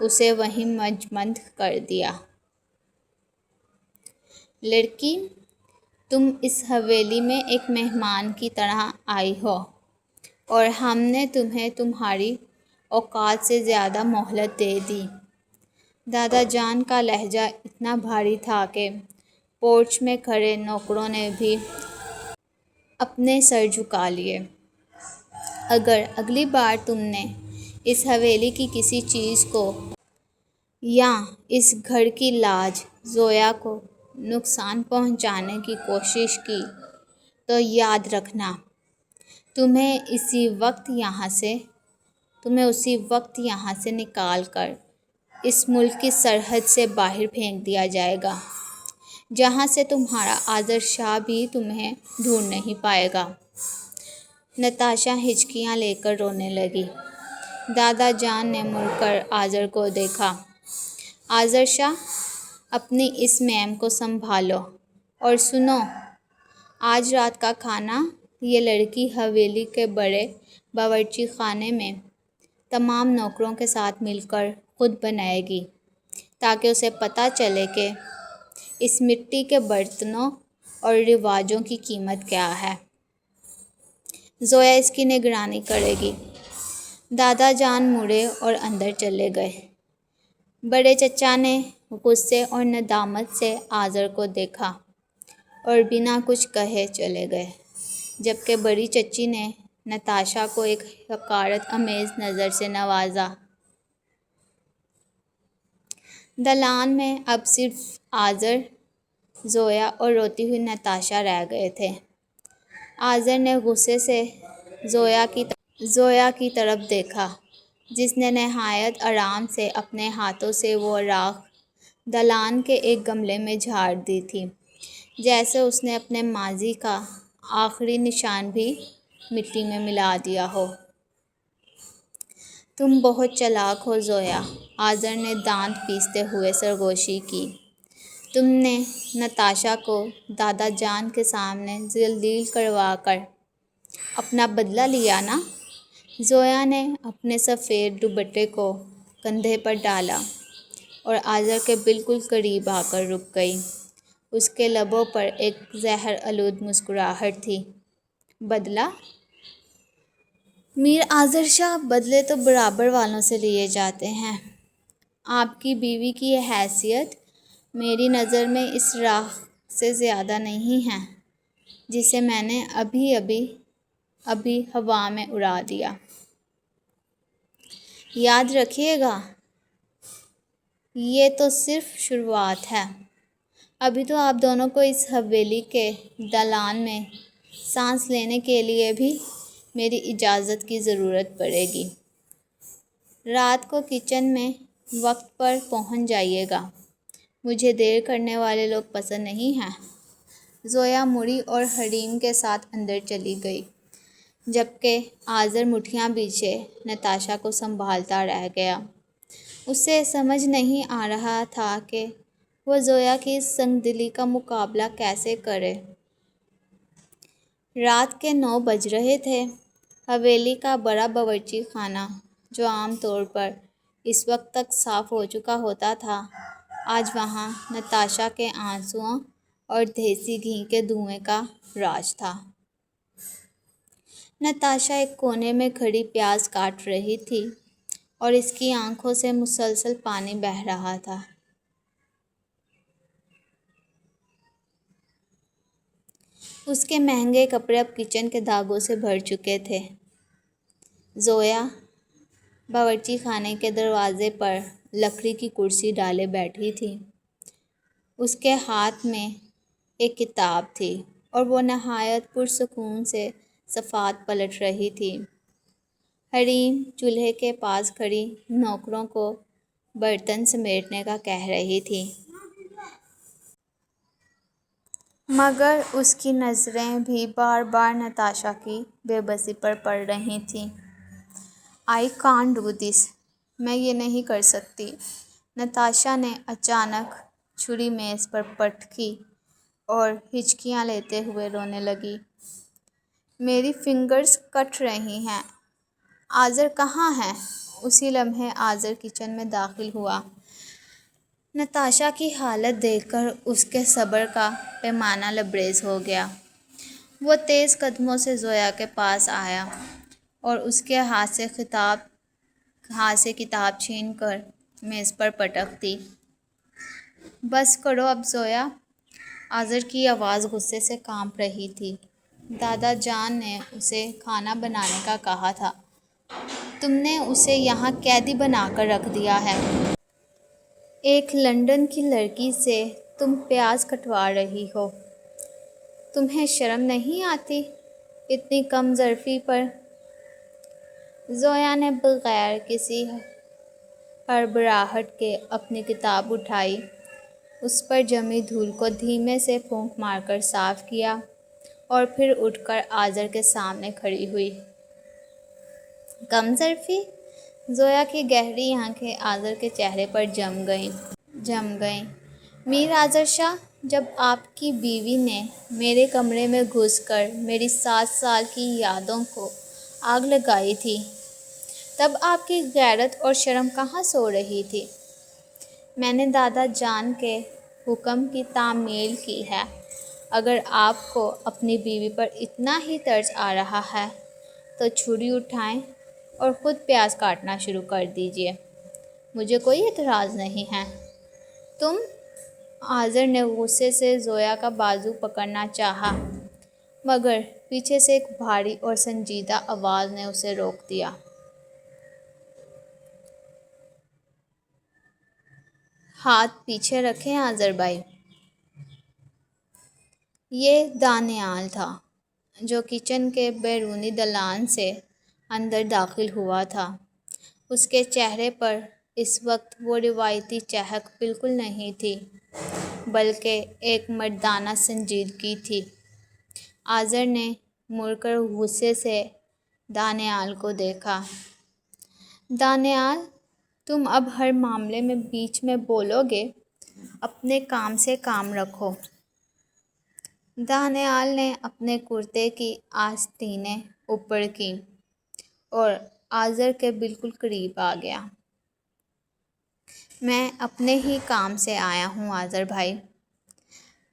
اسے وہیں مجمد کر دیا۔ لڑکی، تم اس حویلی میں ایک مہمان کی طرح آئی ہو اور ہم نے تمہیں تمہاری اوقات سے زیادہ مہلت دے دی۔ دادا جان کا لہجہ اتنا بھاری تھا کہ پورچ میں کھڑے نوکروں نے بھی اپنے سر جھکا لیے۔ اگر اگلی بار تم نے اس حویلی کی کسی چیز کو یا اس گھر کی لاج زویا کو نقصان پہنچانے کی کوشش کی تو یاد رکھنا، تمہیں اسی وقت یہاں سے نکال کر اس ملک کی سرحد سے باہر پھینک دیا جائے گا، جہاں سے تمہارا آذر شاہ بھی تمہیں ڈھونڈ نہیں پائے گا۔ نتاشا ہچکیاں لے کر رونے لگی۔ دادا جان نے مڑ کر آذر کو دیکھا۔ آذر شاہ، اپنی اس میم کو سنبھالو اور سنو، آج رات کا کھانا یہ لڑکی حویلی کے بڑے باورچی خانے میں تمام نوکروں کے ساتھ مل کر خود بنائے گی، تاکہ اسے پتہ چلے کہ اس مٹی کے برتنوں اور رواجوں کی قیمت کیا ہے۔ زویا اس کی نگرانی کرے گی۔ دادا جان مڑے اور اندر چلے گئے۔ بڑے چچا نے غصے اور ندامت سے آذر کو دیکھا اور بنا کچھ کہے چلے گئے، جبکہ بڑی چچی نے نتاشا کو ایک حقارت آمیز نظر سے نوازا۔ دالان میں اب صرف آذر، زویا اور روتی ہوئی نتاشا رہ گئے تھے۔ آذر نے غصے سے زویا کی طرف دیکھا، جس نے نہایت آرام سے اپنے ہاتھوں سے وہ راکھ دالان کے ایک گملے میں جھاڑ دی تھی، جیسے اس نے اپنے ماضی کا آخری نشان بھی مٹی میں ملا دیا ہو۔ تم بہت چالاک ہو زویا، آذر نے دانت پیستے ہوئے سرگوشی کی۔ تم نے نتاشا کو دادا جان کے سامنے ذلیل کروا کر اپنا بدلہ لیا نا؟ زویا نے اپنے سفید دوپٹے کو کندھے پر ڈالا اور آذر کے بالکل قریب آ کر رک گئی۔ اس کے لبوں پر ایک زہر آلود مسکراہٹ تھی۔ بدلہ؟ میر آذر شاہ، بدلے تو برابر والوں سے لیے جاتے ہیں۔ آپ کی بیوی کی حیثیت میری نظر میں اس راکھ سے زیادہ نہیں ہے، جسے میں نے ابھی ہوا میں اڑا دیا۔ یاد رکھیے گا، یہ تو صرف شروعات ہے۔ ابھی تو آپ دونوں کو اس حویلی کے دالان میں سانس لینے کے لیے بھی میری اجازت کی ضرورت پڑے گی۔ رات کو کچن میں وقت پر پہنچ جائیے گا، مجھے دیر کرنے والے لوگ پسند نہیں ہیں۔ زویا مڑی اور حریم کے ساتھ اندر چلی گئی، جبکہ آذر مٹھیاں بھیجے نتاشا کو سنبھالتا رہ گیا۔ اسے سمجھ نہیں آ رہا تھا کہ وہ زویا کی اس سنگ دلی کا مقابلہ کیسے کرے۔ رات کے 9 بج رہے تھے۔ حویلی کا بڑا باورچی خانہ، جو عام طور پر اس وقت تک صاف ہو چکا ہوتا تھا، آج وہاں نتاشا کے آنسوؤں اور دیسی گھی کے دھوئیں کا راج تھا۔ نتاشا ایک کونے میں کھڑی پیاز کاٹ رہی تھی اور اس کی آنکھوں سے مسلسل پانی بہہ رہا تھا۔ اس کے مہنگے کپڑے اب کچن کے داغوں سے بھر چکے تھے۔ زویا باورچی خانے کے دروازے پر لکڑی کی کرسی ڈالے بیٹھی تھی۔ اس کے ہاتھ میں ایک کتاب تھی اور وہ نہایت پرسکون سے صفحات پلٹ رہی تھی۔ حریم چولہے کے پاس کھڑی نوکروں کو برتن سمیٹنے کا کہہ رہی تھی، مگر اس کی نظریں بھی بار بار نتاشا کی بے بسی پر پڑ رہی تھیں۔ "I can't do this، میں یہ نہیں کر سکتی۔" نتاشا نے اچانک چھری میز پر پٹکی اور ہچکیاں لیتے ہوئے رونے لگی۔ "میری فنگرز کٹ رہی ہیں۔ آذر کہاں ہے؟ اسی لمحے آذر کچن میں داخل ہوا۔ نتاشا کی حالت دیکھ کر اس کے صبر کا پیمانہ لبریز ہو گیا۔ وہ تیز قدموں سے زویا کے پاس آیا اور اس کے ہاتھ سے کتاب چھین کر میز پر پٹک دی۔ بس کرو اب زویا۔ آذر کی آواز غصے سے کانپ رہی تھی۔ دادا جان نے اسے کھانا بنانے کا کہا تھا۔ تم نے اسے یہاں قیدی بنا کر رکھ دیا ہے۔ ایک لندن کی لڑکی سے تم پیاز کٹوا رہی ہو۔ تمہیں شرم نہیں آتی اتنی کم ظرفی پر؟ زویا نے بغیر کسی ہڑبڑاہٹ کے اپنی کتاب اٹھائی، اس پر جمی دھول کو دھیمے سے پھونک مار کر صاف کیا اور پھر اٹھ کر آذر کے سامنے کھڑی ہوئی۔ کم ظرفی؟ زویا کی گہری آنکھیں آذر کے چہرے پر جم گئیں۔ میر آذر شاہ، جب آپ کی بیوی نے میرے کمرے میں گھس کر میری 7 سال کی یادوں کو آگ لگائی تھی، تب آپ کی غیرت اور شرم کہاں سو رہی تھی؟ میں نے دادا جان کے حکم کی تعمیل کی ہے۔ اگر آپ کو اپنی بیوی پر اتنا ہی ترس آ رہا ہے تو چھری اٹھائیں اور خود پیاز کاٹنا شروع کر دیجیے، مجھے کوئی اعتراض نہیں ہے۔ تم؟ آذر نے غصے سے زویا کا بازو پکڑنا چاہا مگر پیچھے سے ایک بھاری اور سنجیدہ آواز نے اسے روک دیا۔ ہاتھ پیچھے رکھیں آذر بھائی۔ یہ دانیال تھا جو کچن کے بیرونی دالان سے اندر داخل ہوا تھا۔ اس کے چہرے پر اس وقت وہ روایتی چہک بالکل نہیں تھی بلکہ ایک مردانہ سنجیدگی تھی۔ آذر نے مڑ کر غصے سے دانیال کو دیکھا۔ دانیال، تم اب ہر معاملے میں بیچ میں بولو گے؟ اپنے کام سے کام رکھو۔ دانیال نے اپنے کرتے کی آستینیں اوپر کیں اور آذر کے بالکل قریب آ گیا۔ میں اپنے ہی کام سے آیا ہوں آذر بھائی۔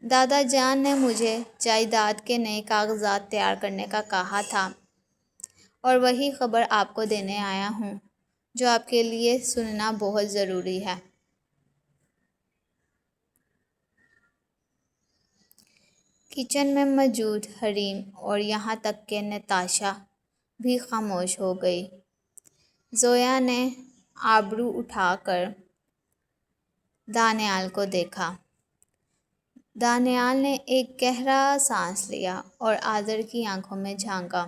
دادا جان نے مجھے جائیداد کے نئے کاغذات تیار کرنے کا کہا تھا اور وہی خبر آپ کو دینے آیا ہوں جو آپ کے لیے سننا بہت ضروری ہے۔ کچن میں موجود حریم اور یہاں تک کہ نتاشا بھی خاموش ہو گئی۔ زویا نے آبرو اٹھا کر دانیال کو دیکھا۔ دانیال نے ایک گہرا سانس لیا اور آذر کی آنکھوں میں جھانکا۔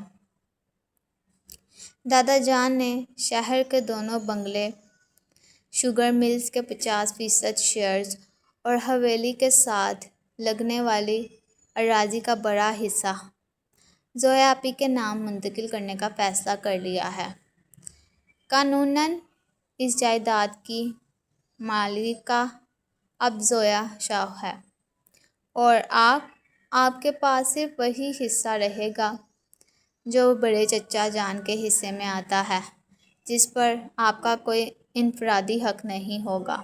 دادا جان نے شہر کے دونوں بنگلے، شوگر ملز کے 50% شیئرز اور حویلی کے ساتھ لگنے والی اراضی کا بڑا حصہ زویا آپی کے نام منتقل کرنے کا فیصلہ کر لیا ہے۔ قانوناً اس جائیداد کی مالکہ اب زویا شاہ ہے اور آپ کے پاس صرف وہی حصہ رہے گا جو بڑے چچا جان کے حصے میں آتا ہے، جس پر آپ کا کوئی انفرادی حق نہیں ہوگا۔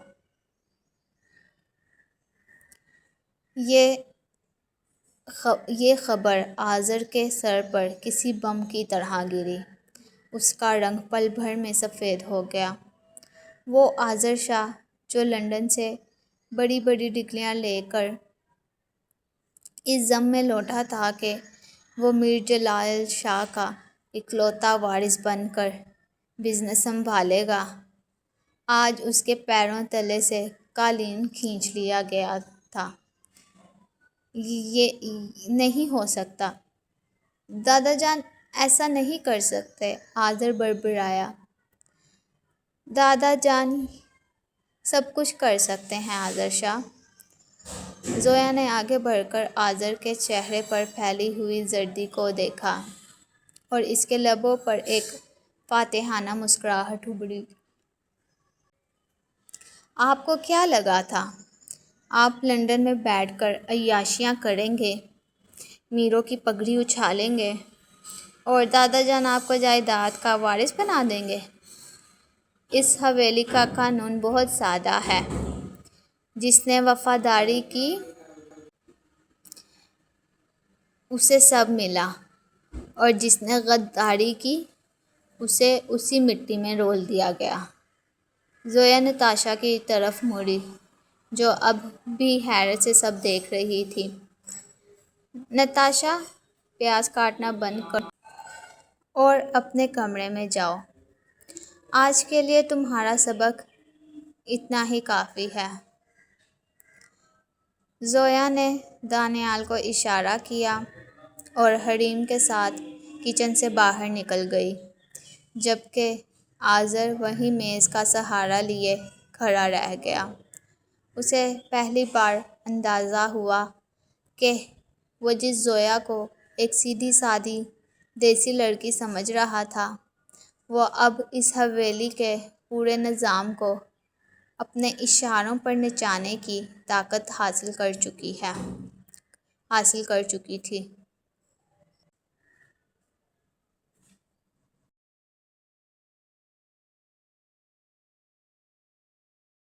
یہ خبر آذر کے سر پر کسی بم کی طرح گری۔ اس کا رنگ پل بھر میں سفید ہو گیا۔ وہ آذر شاہ جو لندن سے بڑی بڑی ڈگریاں لے کر اس ضم میں لوٹا تھا کہ وہ میر جلال شاہ کا اکلوتا وارث بن کر بزنس سنبھالے گا، آج اس کے پیروں تلے سے قالین کھینچ لیا گیا تھا۔ یہ نہیں ہو سکتا۔ دادا جان ایسا نہیں کر سکتے، آذر بڑبڑایا۔ دادا جان سب کچھ کر سکتے ہیں آذر شاہ۔ زویا نے آگے بڑھ کر آذر کے چہرے پر پھیلی ہوئی زردی کو دیکھا اور اس کے لبوں پر ایک فاتحانہ مسکراہٹ ابھری۔ آپ کو کیا لگا تھا آپ لندن میں بیٹھ کر عیاشیاں کریں گے، میروں کی پگڑی اچھالیں گے اور دادا جان آپ کو جائیداد کا وارث بنا دیں گے؟ اس حویلی کا قانون بہت سادہ ہے۔ جس نے وفاداری کی اسے سب ملا، اور جس نے غداری کی اسے اسی مٹی میں رول دیا گیا۔ زویا نتاشا کی طرف مڑی، جو اب بھی حیرت سے سب دیکھ رہی تھی۔ نتاشا، پیاز کاٹنا بند کرو اور اپنے کمرے میں جاؤ۔ آج کے لیے تمہارا سبق اتنا ہی کافی ہے۔ زویا نے دانیال کو اشارہ کیا اور حریم کے ساتھ کچن سے باہر نکل گئی، جبکہ آذر وہیں میز کا سہارا لیے کھڑا رہ گیا۔ اسے پہلی بار اندازہ ہوا کہ وہ جس زویا کو ایک سیدھی سادی دیسی لڑکی سمجھ رہا تھا، وہ اب اس حویلی کے پورے نظام کو اپنے اشاروں پر نچانے کی طاقت حاصل کر چکی تھی۔